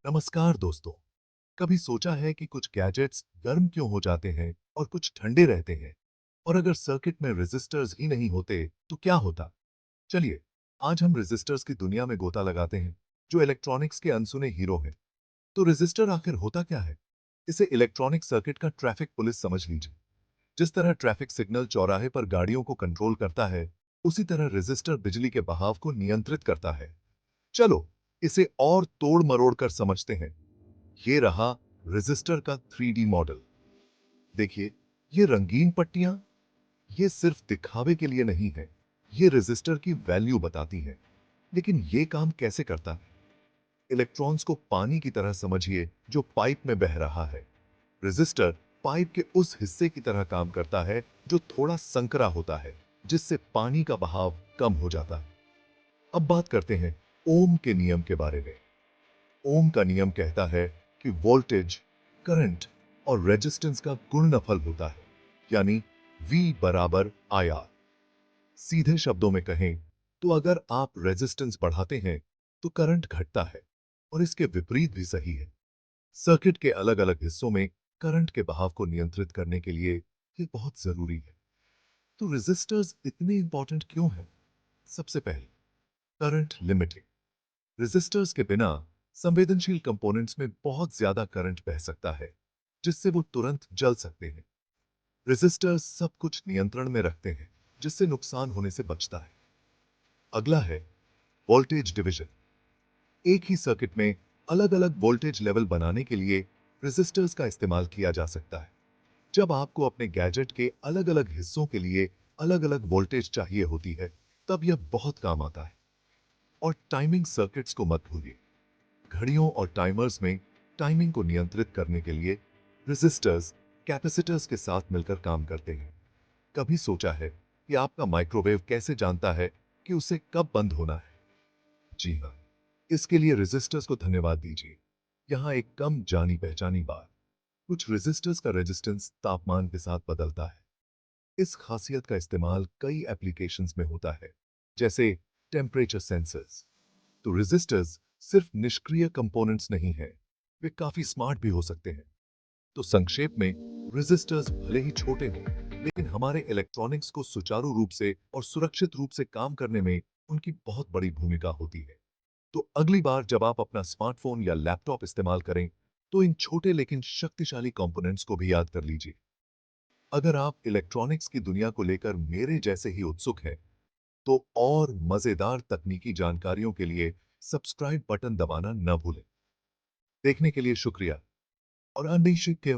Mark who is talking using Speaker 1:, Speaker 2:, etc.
Speaker 1: नमस्कार दोस्तों। कभी सोचा है कि कुछ गैजेट्स गर्म क्यों हो जाते हैं और कुछ ठंडे रहते हैं? और अगर सर्किट में रेजिस्टर्स ही नहीं होते तो क्या होता? चलिए, आज हम रेजिस्टर्स की दुनिया में गोता लगाते हैं, जो इलेक्ट्रॉनिक्स के अनसुने हीरो हैं। तो रेजिस्टर आखिर होता क्या है? इसे इलेक्ट्रॉनिक सर्किट का ट्रैफिक पुलिस समझ लीजिए। जिस तरह ट्रैफिक सिग्नल चौराहे पर गाड़ियों को कंट्रोल करता है, उसी तरह रेजिस्टर बिजली के बहाव को नियंत्रित करता है। चलो, इसे और तोड़ मरोड़ कर समझते हैं। ये रहा रेजिस्टर का 3D मॉडल। देखिए, ये रंगीन पट्टियां, ये सिर्फ दिखावे के लिए नहीं है। ये रेजिस्टर की वैल्यू बताती हैं। लेकिन ये काम कैसे करता है? इलेक्ट्रॉन्स को पानी की तरह समझिए जो पाइप में बह रहा है। रेजिस्टर पाइप के उस हिस्से की तरह काम करता है जो थोड़ा संकरा होता है, जिससे पानी का बहाव कम हो जाता है। अब बात करते हैं ओम के नियम के बारे में। ओम का नियम कहता है कि वोल्टेज, करंट और रेजिस्टेंस का गुणनफल होता है, यानी V बराबर IR। सीधे शब्दों में कहें तो अगर आप रेजिस्टेंस बढ़ाते हैं तो करंट घटता है, और इसके विपरीत भी सही है। सर्किट के अलग अलग हिस्सों में करंट के बहाव को नियंत्रित करने के लिए ये बहुत जरूरी है। तो रेजिस्टर्स इतने इंपॉर्टेंट क्यों हैं? सबसे पहले, करंट लिमिटिंग। रेजिस्टर्स के बिना संवेदनशील कंपोनेंट्स में बहुत ज्यादा करंट बह सकता है, जिससे वो तुरंत जल सकते हैं। रेजिस्टर्स सब कुछ नियंत्रण में रखते हैं, जिससे नुकसान होने से बचता है। अगला है वोल्टेज डिवीजन। एक ही सर्किट में अलग अलग वोल्टेज लेवल बनाने के लिए रेजिस्टर्स का इस्तेमाल किया जा सकता है। जब आपको अपने गैजेट के अलग अलग हिस्सों के लिए अलग अलग वोल्टेज चाहिए होती है, तब यह बहुत काम आता है। और टाइमिंग सर्किट्स को मत भूलिए। घड़ियों और टाइमर्स में टाइमिंग को नियंत्रित करने के लिए रेजिस्टर्स कैपेसिटर्स के साथ मिलकर काम करते हैं। कभी सोचा है कि आपका माइक्रोवेव कैसे जानता है कि उसे कब बंद होना है? जी हाँ, इसके लिए रेजिस्टर्स को धन्यवाद दीजिए। यहाँ एक कम जानी पहचानी बात, कुछ रेजिस्टर्स का रेजिस्टेंस तापमान के साथ बदलता है। इस खासियत का इस्तेमाल कई एप्लीकेशंस में होता है, जैसे टेम्परेचर सेंसर्स। तो रेजिस्टर्स सिर्फ निष्क्रिय कंपोनेंट्स नहीं हैं, वे काफी स्मार्ट भी हो सकते हैं। तो संक्षेप में, रेजिस्टर्स भले ही छोटे हों, लेकिन हमारे इलेक्ट्रॉनिक्स को सुचारू रूप से और सुरक्षित रूप से काम करने में उनकी बहुत बड़ी भूमिका होती है। तो अगली बार जब आप अपना स्मार्टफोन या लैपटॉप इस्तेमाल करें, तो इन छोटे लेकिन शक्तिशाली कंपोनेंट्स को भी याद कर लीजिए। अगर आप इलेक्ट्रॉनिक्स की दुनिया को लेकर मेरे जैसे ही उत्सुक हैं, तो और मजेदार तकनीकी जानकारियों के लिए सब्सक्राइब बटन दबाना न भूलें। देखने के लिए शुक्रिया और अनिश्चित के